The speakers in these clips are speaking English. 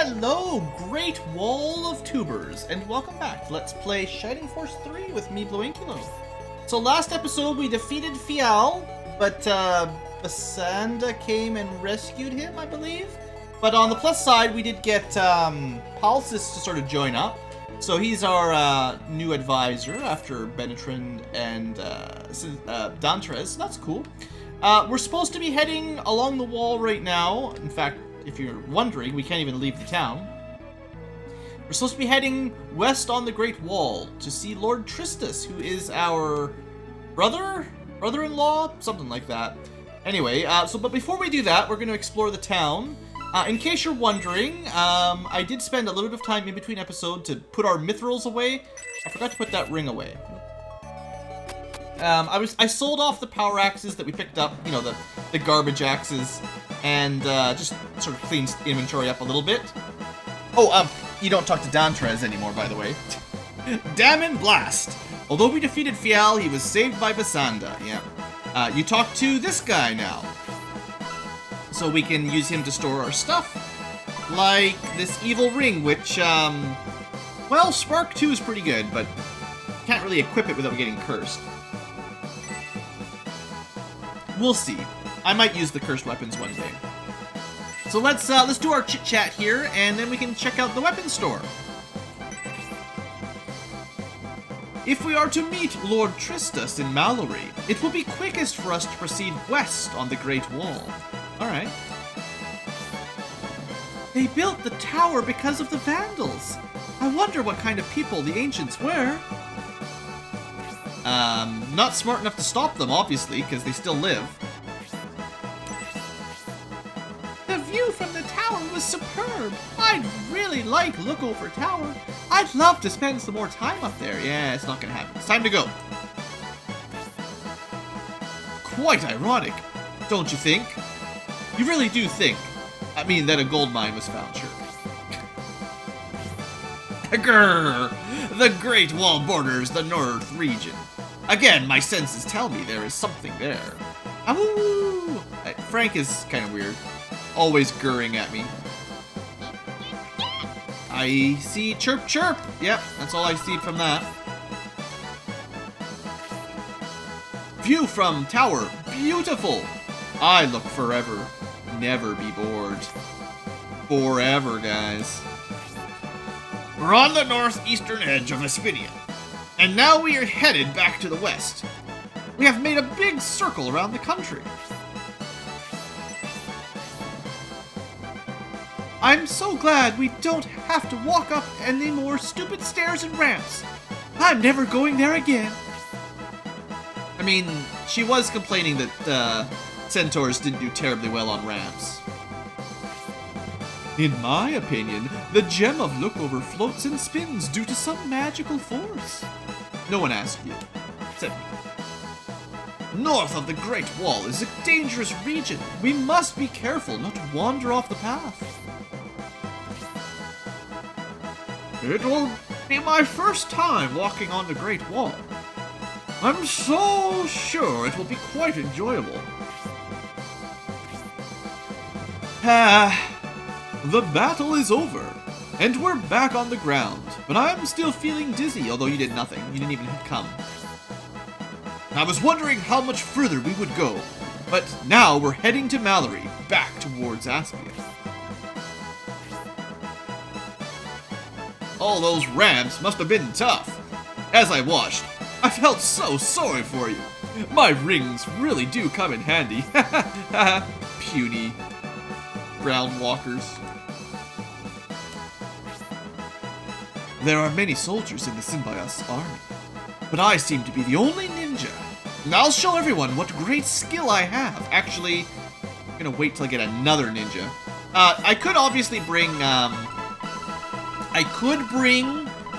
Hello, Great Wall of Tubers, and welcome back to Let's Play Shining Force 3 with me, BlueAnkylo. So last episode we defeated Fial, but Basanda came and rescued him, I believe. But on the plus side, we did get Palsis to sort of join up. So he's our new advisor after Benetrin and Dantrez. That's cool. We're supposed to be heading along the wall right now. In fact, if you're wondering, we can't even leave the town. We're supposed to be heading west on the Great Wall to see Lord Tristus, who is our brother-in-law, something like that. Anyway, but before we do that, we're going to explore the town. In case you're wondering, I did spend a little bit of time in between episodes to put our mithrils away. I forgot to put that ring away. I sold off the power axes that we picked up, you know, the garbage axes, and just sort of cleaned inventory up a little bit. Oh, you don't talk to Dantrez anymore, by the way. Damn and blast! Although we defeated Fial, he was saved by Basanda, yeah. You talk to this guy now. So we can use him to store our stuff, like this evil ring, which, well, Spark 2 is pretty good, but can't really equip it without getting cursed. We'll see. I might use the cursed weapons one day. So let's do our chit-chat here, and then we can check out the weapons store. If we are to meet Lord Tristus in Mallory, it will be quickest for us to proceed west on the Great Wall. Alright. They built the tower because of the Vandals. I wonder what kind of people the ancients were. Not smart enough to stop them, obviously, because they still live. The view from the tower was superb. I'd really like Lookover Tower. I'd love to spend some more time up there. Yeah, it's not gonna happen. It's time to go. Quite ironic, don't you think? You really do think. I mean, that a gold mine was found, sure. Grrr! The Great Wall borders the North region. Again, my senses tell me there is something there. Awoo! Frank is kind of weird. Always gurring at me. I see chirp chirp. Yep, that's all I see from that. View from tower. Beautiful. I look forever. Never be bored. Forever, guys. We're on the northeastern edge of Aspidia, and now we are headed back to the west. We have made a big circle around the country. I'm so glad we don't have to walk up any more stupid stairs and ramps. I'm never going there again. I mean, she was complaining that centaurs didn't do terribly well on ramps. In my opinion, the gem of Lookover floats and spins due to some magical force. No one asked you, except me. North of the Great Wall is a dangerous region. We must be careful not to wander off the path. It will be my first time walking on the Great Wall. I'm so sure it will be quite enjoyable. The battle is over, and we're back on the ground, but I'm still feeling dizzy, although you did nothing. You didn't even come. I was wondering how much further we would go, but now we're heading to Mallory, back towards Aspia. All those ramps must have been tough. As I watched, I felt so sorry for you. My rings really do come in handy. Puny ground walkers. There are many soldiers in the Symbiosis army, but I seem to be the only ninja. And I'll show everyone what great skill I have. Actually, I'm gonna wait till I get another ninja. I could obviously bring,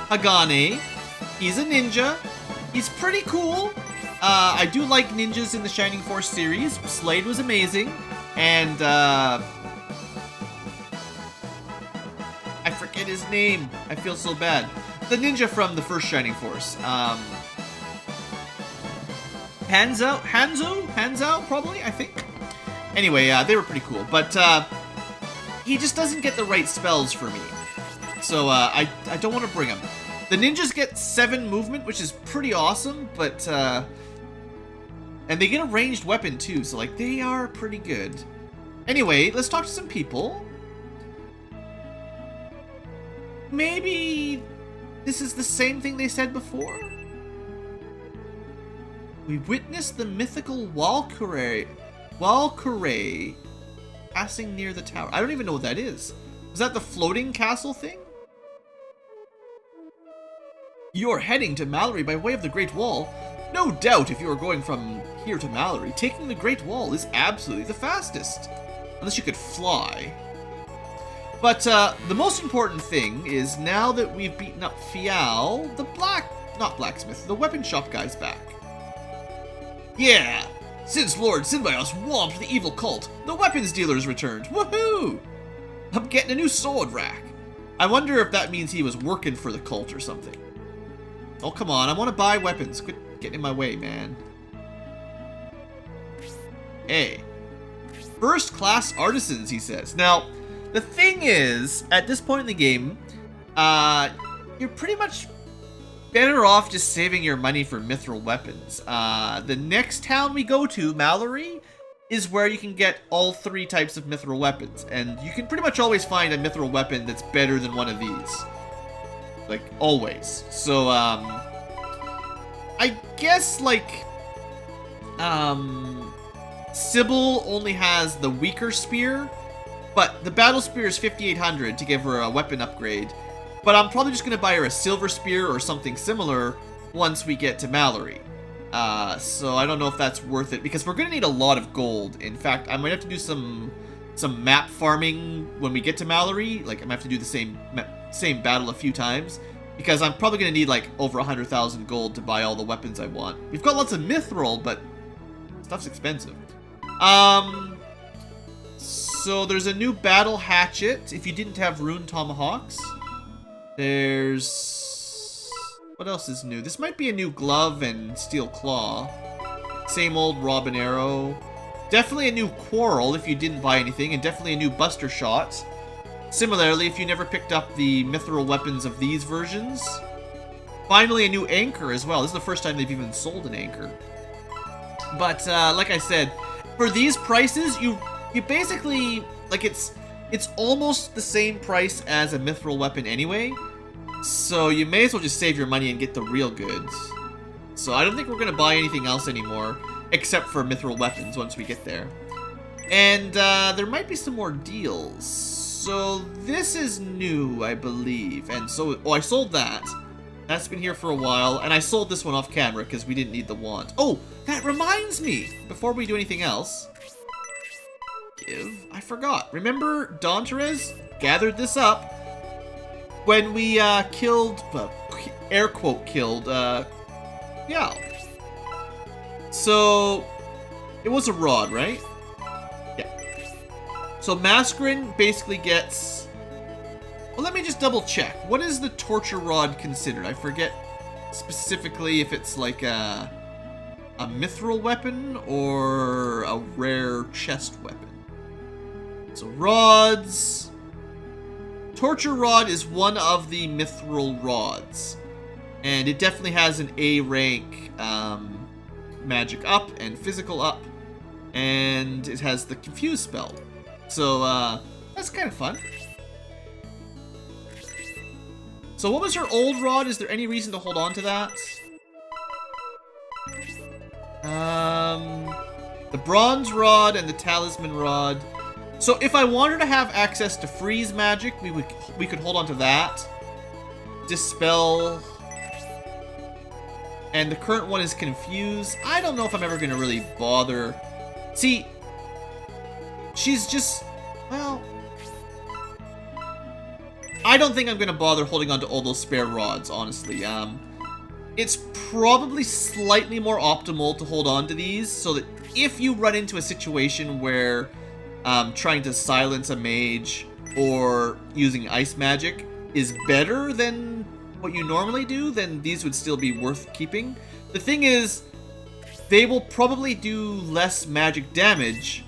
Hagane. He's a ninja. He's pretty cool. I do like ninjas in the Shining Force series. Slade was amazing. And, I forget his name. I feel so bad. The ninja from the first Shining Force. Hanzo, probably, I think. Anyway, they were pretty cool. But, he just doesn't get the right spells for me. So I don't want to bring him. The ninjas get 7 movement, which is pretty awesome, but and they get a ranged weapon too, so like they are pretty good. Anyway, let's talk to some people. Maybe this is the same thing they said before? We witnessed the mythical Valkyrie passing near the tower. I don't even know what that is. Was that the floating castle thing? You're heading to Mallory by way of the Great Wall. No doubt if you are going from here to Mallory, taking the Great Wall is absolutely the fastest. Unless you could fly. But the most important thing is now that we've beaten up Fial, the the weapon shop guy's back. Yeah! Since Lord Synbios whomped the evil cult, the weapons dealer's returned. Woohoo! I'm getting a new sword rack. I wonder if that means he was working for the cult or something. Oh, come on. I want to buy weapons. Quit getting in my way, man. Hey. First class artisans, he says. Now, the thing is, at this point in the game, you're pretty much better off just saving your money for mithril weapons. The next town we go to, Mallory, is where you can get all 3 types of mithril weapons. And you can pretty much always find a mithril weapon that's better than one of these. Like, always. So, I guess, like, Sybil only has the weaker spear, but the battle spear is 5,800 to give her a weapon upgrade. But I'm probably just going to buy her a silver spear or something similar once we get to Mallory. So I don't know if that's worth it, because we're going to need a lot of gold. In fact, I might have to do some map farming when we get to Mallory. Like, I might have to do the same battle a few times, because I'm probably going to need like over 100,000 gold to buy all the weapons I want. We've got lots of mithril, but stuff's expensive. So there's a new battle hatchet if you didn't have rune tomahawks. There's... what else is new? This might be a new glove and steel claw. Same old robin arrow. Definitely a new quarrel if you didn't buy anything, and definitely a new buster shot. Similarly, if you never picked up the mithril weapons of these versions. Finally, a new anchor as well. This is the first time they've even sold an anchor. But, like I said, for these prices, you basically, like, it's almost the same price as a mithril weapon anyway. So you may as well just save your money and get the real goods. So I don't think we're going to buy anything else anymore, except for mithril weapons once we get there. And there might be some more deals. So this is new, I believe. And so, oh, I sold that. That's been here for a while. And I sold this one off camera because we didn't need the wand. Oh, that reminds me. Before we do anything else, I forgot. Remember Don Therese gathered this up when we killed, air quote killed, yeah. So it was a rod, right? Yeah. So Mascarin basically gets... well, let me just double check. What is the torture rod considered? I forget specifically if it's like a mithril weapon or a rare chest weapon. So rods... torture rod is one of the mithril rods. And it definitely has an A rank magic up and physical up. And it has the confuse spell. So that's kind of fun. So what was her old rod? Is there any reason to hold on to that? The bronze rod and the talisman rod. So if I wanted to have access to freeze magic, we could hold on to that. Dispel. And the current one is confuse. I don't know if I'm ever going to really bother. See, she's just, well, I don't think I'm going to bother holding on to all those spare rods, honestly. It's probably slightly more optimal to hold on to these so that if you run into a situation where trying to silence a mage or using ice magic is better than what you normally do, then these would still be worth keeping. The thing is, they will probably do less magic damage,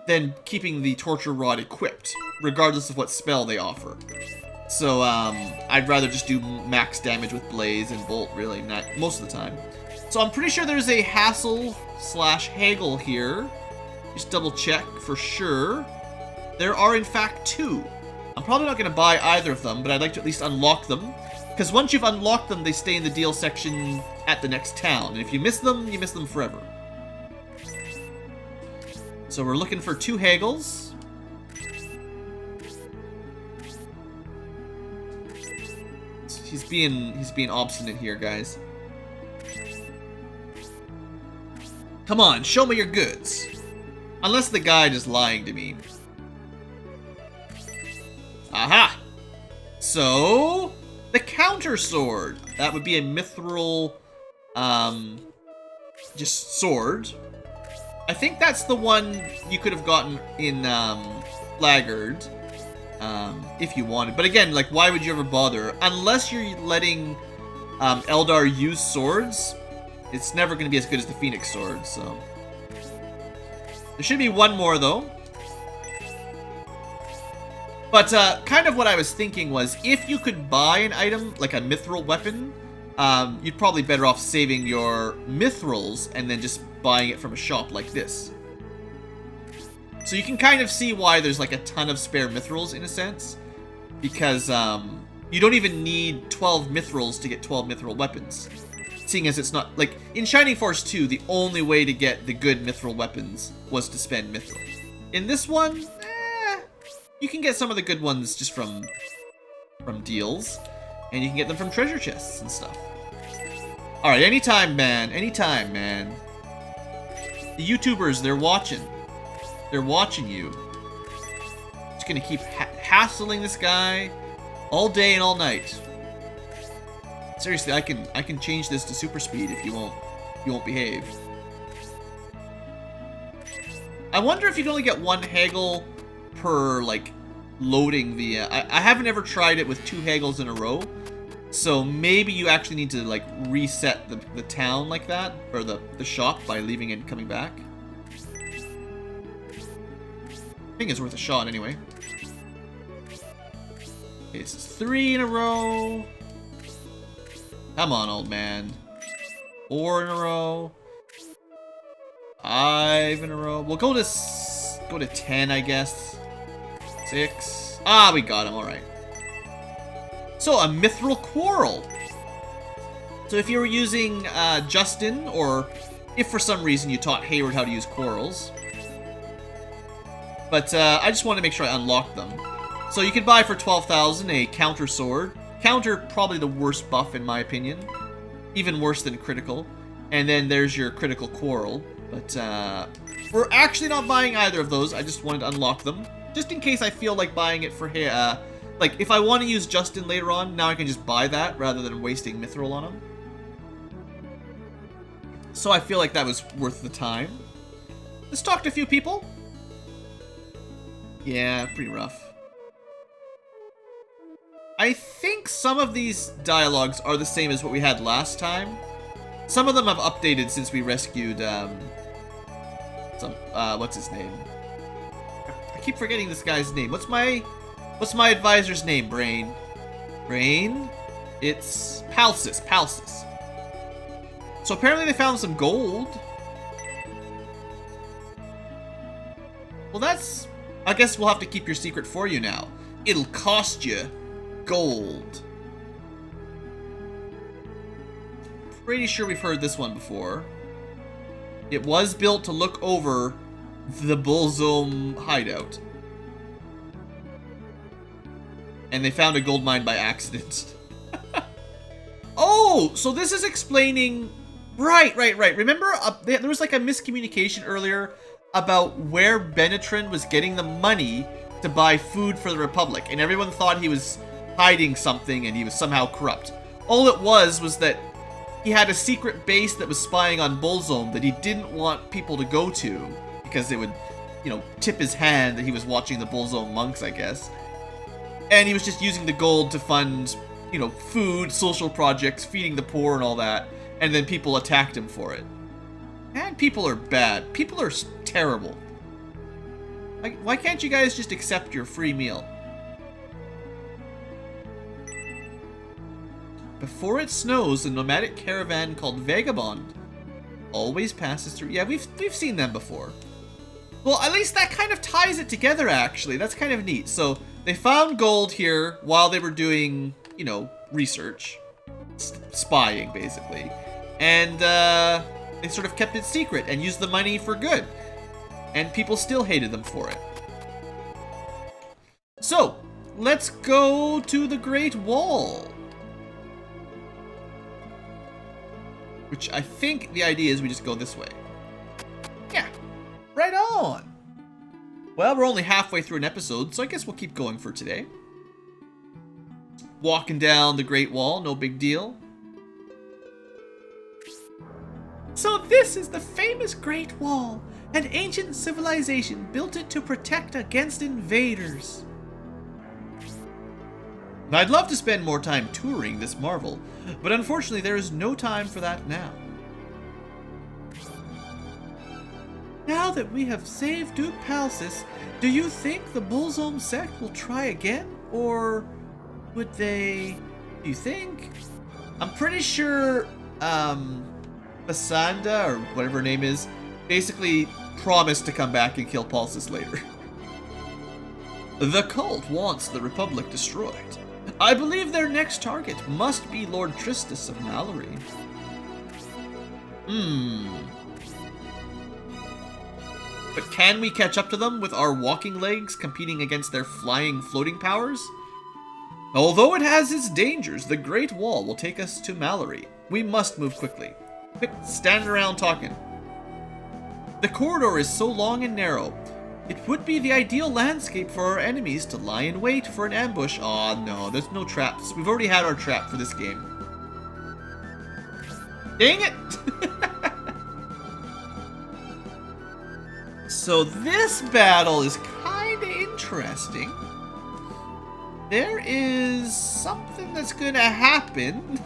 than keeping the torture rod equipped, regardless of what spell they offer. So, I'd rather just do max damage with Blaze and Bolt, really, not most of the time. So I'm pretty sure there's a hassle/haggle here. Just double check for sure. There are, in fact, 2. I'm probably not going to buy either of them, but I'd like to at least unlock them. Because once you've unlocked them, they stay in the deal section at the next town. And if you miss them, you miss them forever. So we're looking for 2 haggles. He's being obstinate here, guys. Come on, show me your goods. Unless the guide is lying to me. Aha! So, the counter sword. That would be a mithril, just sword. I think that's the one you could have gotten in, Laggard, if you wanted. But again, like, why would you ever bother? Unless you're letting, Eldar use swords, it's never going to be as good as the Phoenix sword, so. There should be one more, though. But, kind of what I was thinking was, if you could buy an item, like a mithril weapon, you'd probably better off saving your mithrils and then just buying it from a shop like this. So you can kind of see why there's like a ton of spare mithrils in a sense. Because, you don't even need 12 mithrils to get 12 mithril weapons. Seeing as it's not, like, in Shining Force 2, the only way to get the good mithril weapons was to spend mithril. In this one, you can get some of the good ones just from deals. And you can get them from treasure chests and stuff. Alright, anytime, man. Anytime, man. The YouTubers, they're watching. They're watching you. Just gonna keep hassling this guy all day and all night. Seriously, I can change this to super speed if you won't behave. I wonder if you can only get 1 haggle per, like, loading the... I haven't ever tried it with 2 haggles in a row. So maybe you actually need to, like, reset the town like that. Or the shop by leaving and coming back. I think it's worth a shot anyway. Okay, this is 3 in a row. Come on, old man. 4 in a row. 5 in a row. We'll go to 10, I guess. 6. Ah, we got him. All right. So, a mithril quarrel. So, if you were using Justin, or if for some reason you taught Hayward how to use quarrels. But I just wanted to make sure I unlocked them. So, you can buy for 12,000 a counter sword. Counter, probably the worst buff in my opinion. Even worse than critical. And then there's your critical quarrel. But we're actually not buying either of those. I just wanted to unlock them. Just in case I feel like buying it for... like, if I want to use Justin later on, now I can just buy that rather than wasting mithril on him. So I feel like that was worth the time. Let's talk to a few people. Yeah, pretty rough. I think some of these dialogues are the same as what we had last time. Some of them have updated since we rescued, what's his name? I keep forgetting this guy's name. What's my advisor's name, Brain? Brain? It's Palsis. Palsis. So apparently they found some gold. Well, that's... I guess we'll have to keep your secret for you now. It'll cost you gold. Pretty sure we've heard this one before. It was built to look over the Bullzome hideout. And they found a gold mine by accident. Oh, so this is explaining... Right. Remember, there was like a miscommunication earlier about where Benetrin was getting the money to buy food for the Republic. And everyone thought he was hiding something and he was somehow corrupt. All it was that he had a secret base that was spying on Bullzome that he didn't want people to go to. Because it would, you know, tip his hand that he was watching the Bullzome monks, I guess. And he was just using the gold to fund, you know, food, social projects, feeding the poor and all that. And then people attacked him for it. And people are bad. People are terrible. Why can't you guys just accept your free meal? Before it snows, a nomadic caravan called Vagabond always passes through. Yeah, we've seen them before. Well, at least that kind of ties it together, actually. That's kind of neat. So, they found gold here while they were doing, you know, research. Spying, basically. And, they sort of kept it secret and used the money for good. And people still hated them for it. So, let's go to the Great Wall. Which I think the idea is we just go this way. Yeah, right on. Well, we're only halfway through an episode, so I guess we'll keep going for today. Walking down the Great Wall, no big deal. So this is the famous Great Wall. An ancient civilization built it to protect against invaders. I'd love to spend more time touring this marvel, but unfortunately there is no time for that now. Now that we have saved Duke Palsis, do you think the Bullzome sect will try again? Or would they... do you think? I'm pretty sure, Basanda, or whatever her name is, basically promised to come back and kill Palsis later. The cult wants the Republic destroyed. I believe their next target must be Lord Tristus of Mallory. But can we catch up to them with our walking legs competing against their flying, floating powers? Although it has its dangers, the Great Wall will take us to Mallory. We must move quickly. Quick, stand around talking. The corridor is so long and narrow. It would be the ideal landscape for our enemies to lie in wait for an ambush. Aw, no, there's no traps. We've already had our trap for this game. Dang it! So this battle is kinda interesting. There is something that's gonna happen.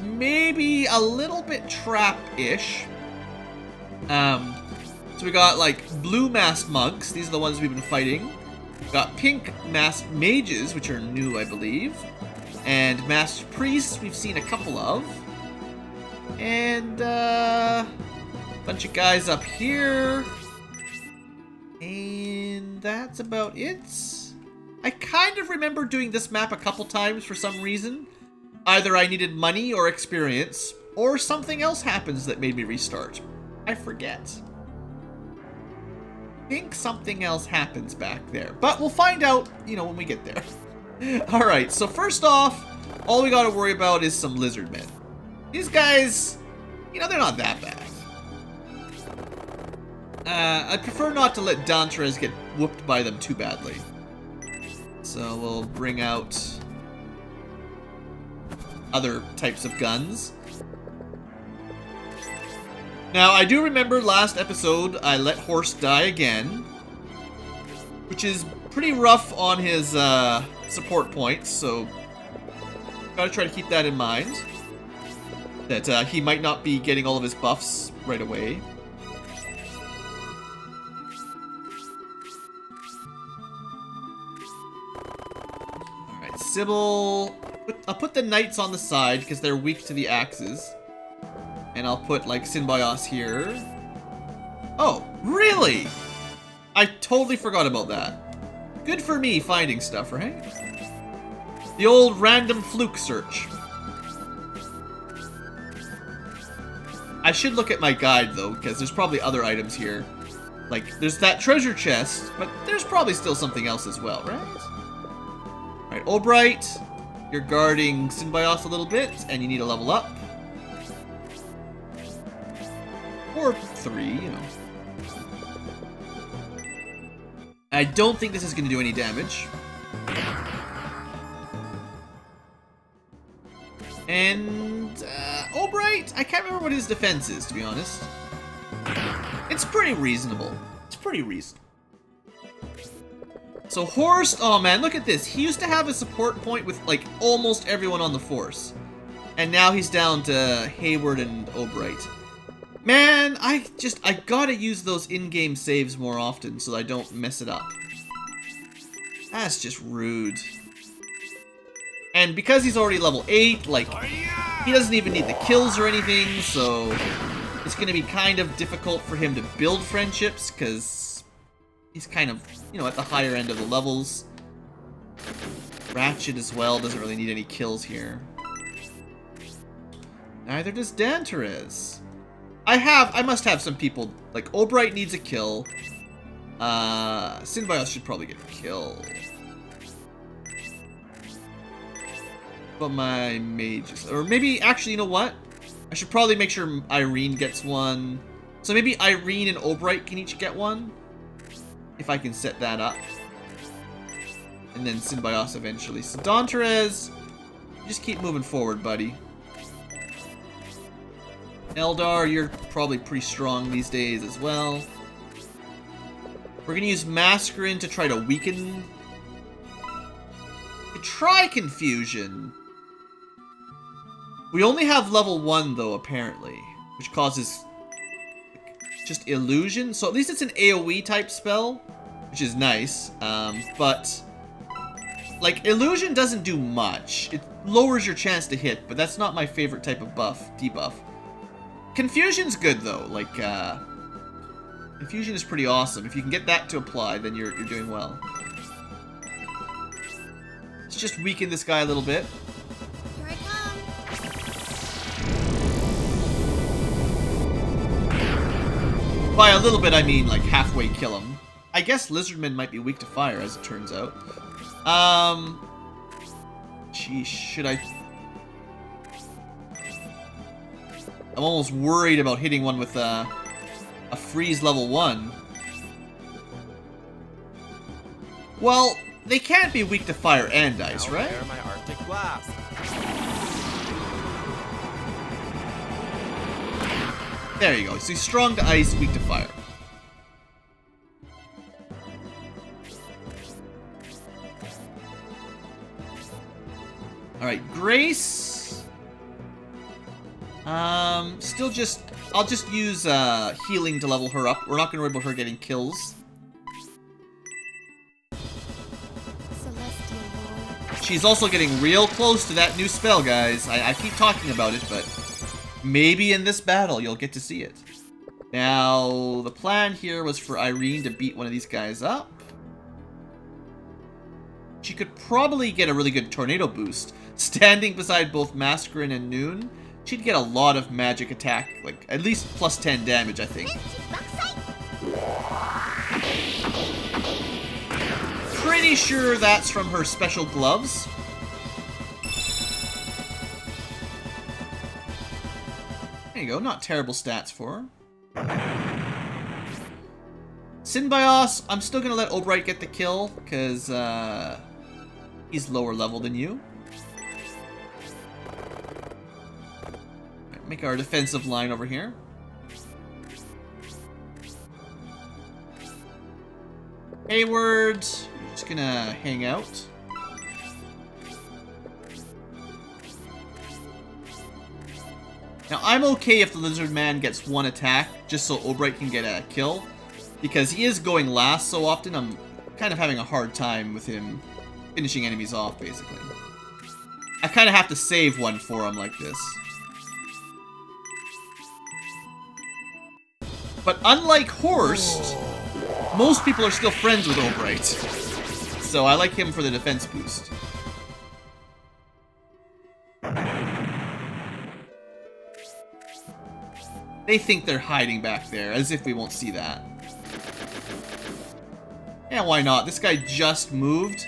Maybe a little bit trap-ish. So we got, like, blue masked monks. These are the ones we've been fighting. We've got pink masked mages, which are new, I believe. And masked priests, we've seen a couple of. And, bunch of guys up here. And that's about it. I kind of remember doing this map a couple times for some reason. Either I needed money or experience, or something else happens that made me restart. I forget. I think something else happens back there. But we'll find out, you know, when we get there. Alright, so first off, all we gotta worry about is some lizard men. These guys, you know, they're not that bad. I prefer not to let Dantres get whooped by them too badly. So we'll bring out other types of guns. Now, I do remember last episode, I let Horse die again, which is pretty rough on his support points, so gotta try to keep that in mind, that he might not be getting all of his buffs right away. Alright, Sybil, I'll put the knights on the side because they're weak to the axes. And I'll put, like, Synbios here. Oh, really? I totally forgot about that. Good for me finding stuff, right? The old random fluke search. I should look at my guide, though, because there's probably other items here. Like, there's that treasure chest, but there's probably still something else as well, right? Alright, Albright, you're guarding Synbios a little bit, and you need to level up. Or 3, you know. I don't think this is going to do any damage. And, Albright, I can't remember what his defense is, to be honest. It's pretty reasonable. It's pretty reasonable. So Horst, oh man, look at this. He used to have a support point with, like, almost everyone on the force. And now he's down to Hayward and Albright. Man, I gotta use those in-game saves more often so I don't mess it up. That's just rude. And because he's already level 8, like, he doesn't even need the kills or anything, so it's gonna be kind of difficult for him to build friendships, because he's kind of, you know, at the higher end of the levels. Ratchet as well doesn't really need any kills here. Neither does Danterez. I must have some people, like, Albright needs a kill. Synbios should probably get a kill. But my mages, or maybe, actually, you know what? I should probably make sure Irene gets one. So maybe Irene and Albright can each get one. If I can set that up. And then Synbios eventually. So Danterez, just keep moving forward, buddy. Eldar, you're probably pretty strong these days as well. We're gonna use Mascarin to try to weaken. Try Confusion. We only have level 1 though, apparently, which causes just illusion. So at least it's an AoE type spell, which is nice. But like, illusion doesn't do much. It lowers your chance to hit, but that's not my favorite type of debuff. Confusion's good though. Like, Confusion is pretty awesome. If you can get that to apply, then you're doing well. Let's just weaken this guy a little bit. Here I come. By a little bit, I mean like halfway kill him. I guess Lizardmen might be weak to fire, as it turns out. Geez, should I? I'm almost worried about hitting one with a freeze level 1. Well, they can't be weak to fire and ice, right? My Arctic blast. There you go. So he's strong to ice, weak to fire. Alright, Grace. Still just... I'll just use healing to level her up. We're not going to worry about her getting kills. Celestial Lord. She's also getting real close to that new spell, guys. I keep talking about it, but maybe in this battle you'll get to see it. Now, the plan here was for Irene to beat one of these guys up. She could probably get a really good tornado boost. Standing beside both Mascarin and Noon, she'd get a lot of magic attack, like at least plus 10 damage, I think. Pretty sure that's from her special gloves. There you go, not terrible stats for her. Synbios, I'm still gonna let Albright get the kill, because he's lower level than you. Make our defensive line over here. Hayward, you're just gonna hang out. Now, I'm okay if the Lizard Man gets one attack, just so Albright can get a kill. Because he is going last so often, I'm kind of having a hard time with him finishing enemies off, basically. I kind of have to save one for him like this. But unlike Horst, most people are still friends with Albright. So I like him for the defense boost. They think they're hiding back there, as if we won't see that. Yeah, why not? This guy just moved.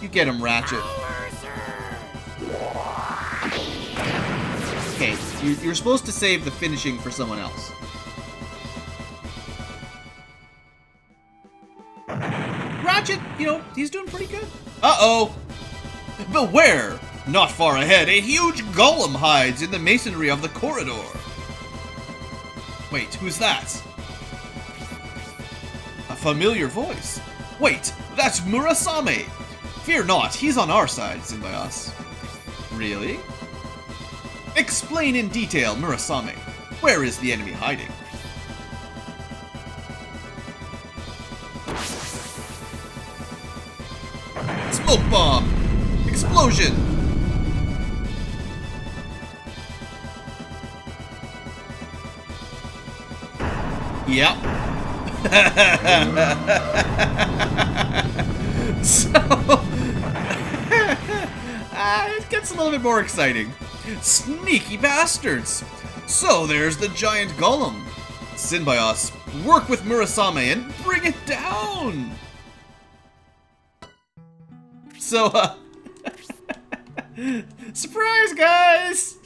You get him, Ratchet. Okay, you're supposed to save the finishing for someone else. Ratchet, you know, he's doing pretty good. Uh-oh! Beware! Not far ahead, a huge golem hides in the masonry of the corridor. Wait, who's that? A familiar voice. Wait, that's Murasame! Fear not, he's on our side, Synbios. Really? Explain in detail, Murasame. Where is the enemy hiding? Smoke bomb! Explosion! Yep. So, it gets a little bit more exciting. Sneaky bastards! So there's the giant golem. Synbios, work with Murasame and bring it down! So, surprise guys!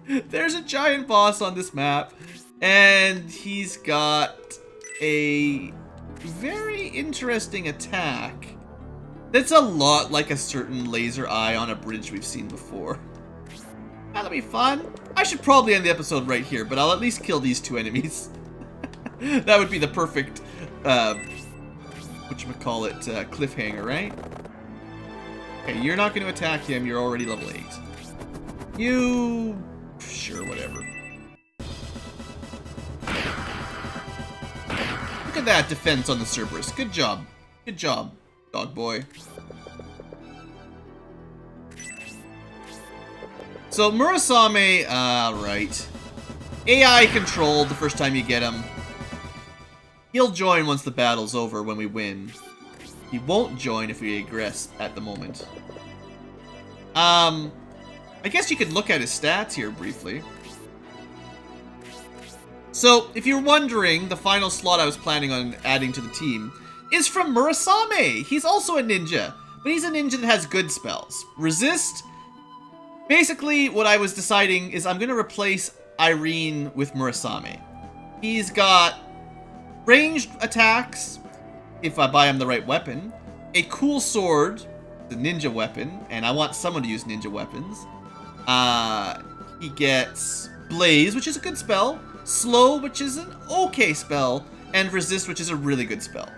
There's a giant boss on this map, and he's got a very interesting attack that's a lot like a certain laser eye on a bridge we've seen before. That'll be fun. I should probably end the episode right here, but I'll at least kill these two enemies. That would be the perfect, whatchamacallit, cliffhanger, right? Okay, you're not going to attack him. You're already level 8. You... Sure, whatever. Look at that defense on the Cerberus. Good job. Good job, dog boy. So, Murasame, right. AI controlled the first time you get him. He'll join once the battle's over when we win. He won't join if we aggress at the moment. I guess you could look at his stats here briefly. So, if you're wondering, the final slot I was planning on adding to the team is from Murasame. He's also a ninja, but he's a ninja that has good spells. Resist. Basically, what I was deciding is I'm going to replace Irene with Murasame. He's got ranged attacks, if I buy him the right weapon, a cool sword, the ninja weapon, and I want someone to use ninja weapons. He gets Blaze, which is a good spell, Slow, which is an okay spell, and Resist, which is a really good spell.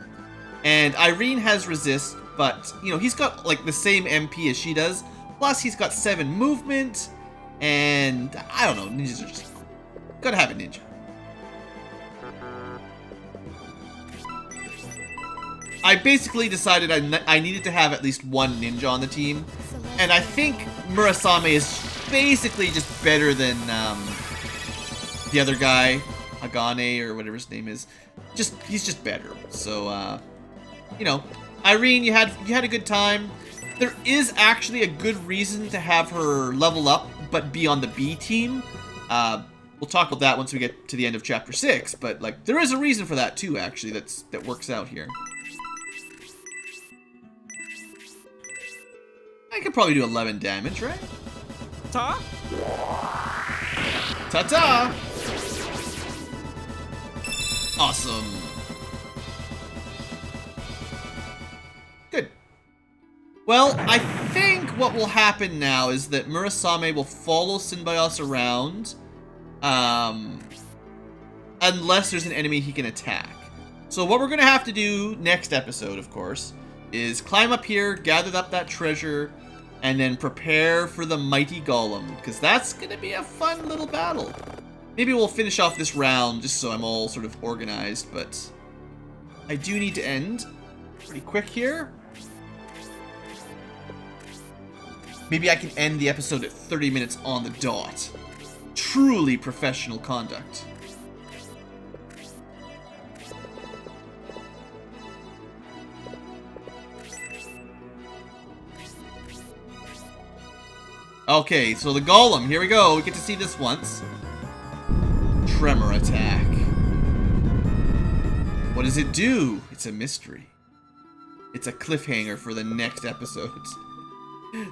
And Irene has Resist, but, you know, he's got, like, the same MP as she does, plus he's got 7 movement, and, I don't know, ninjas are just cool. Gotta have a ninja. I basically decided I needed to have at least one ninja on the team, and I think Murasame is basically just better than the other guy, Hagane or whatever his name is. He's just better. So you know, Irene, you had a good time. There is actually a good reason to have her level up, but be on the B team. We'll talk about that once we get to the end of chapter 6. But like, there is a reason for that too. Actually, that works out here. I could probably do 11 damage, right? Ta? Ta-ta! Awesome. Good. Well, I think what will happen now is that Murasame will follow Synbios around, unless there's an enemy he can attack. So what we're going to have to do next episode, of course, is climb up here, gather up that treasure, and then prepare for the mighty golem, because that's going to be a fun little battle. Maybe we'll finish off this round just so I'm all sort of organized, but I do need to end pretty quick here. Maybe I can end the episode at 30 minutes on the dot. Truly professional conduct. Okay, so the golem, here we go. We get to see this once. Tremor attack. What does it do? It's a mystery. It's a cliffhanger for the next episode.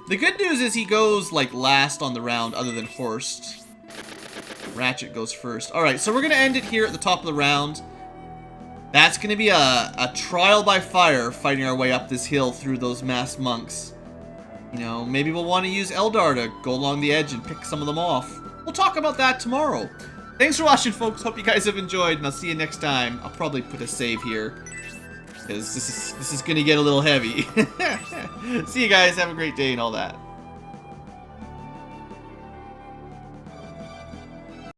The good news is he goes, like, last on the round other than Horst. Ratchet goes first. Alright, so we're going to end it here at the top of the round. That's going to be a trial by fire, fighting our way up this hill through those masked monks. You know, maybe we'll want to use Eldar to go along the edge and pick some of them off. We'll talk about that tomorrow. Thanks for watching, folks. Hope you guys have enjoyed, and I'll see you next time. I'll probably put a save here, because this is going to get a little heavy. See you guys. Have a great day and all that.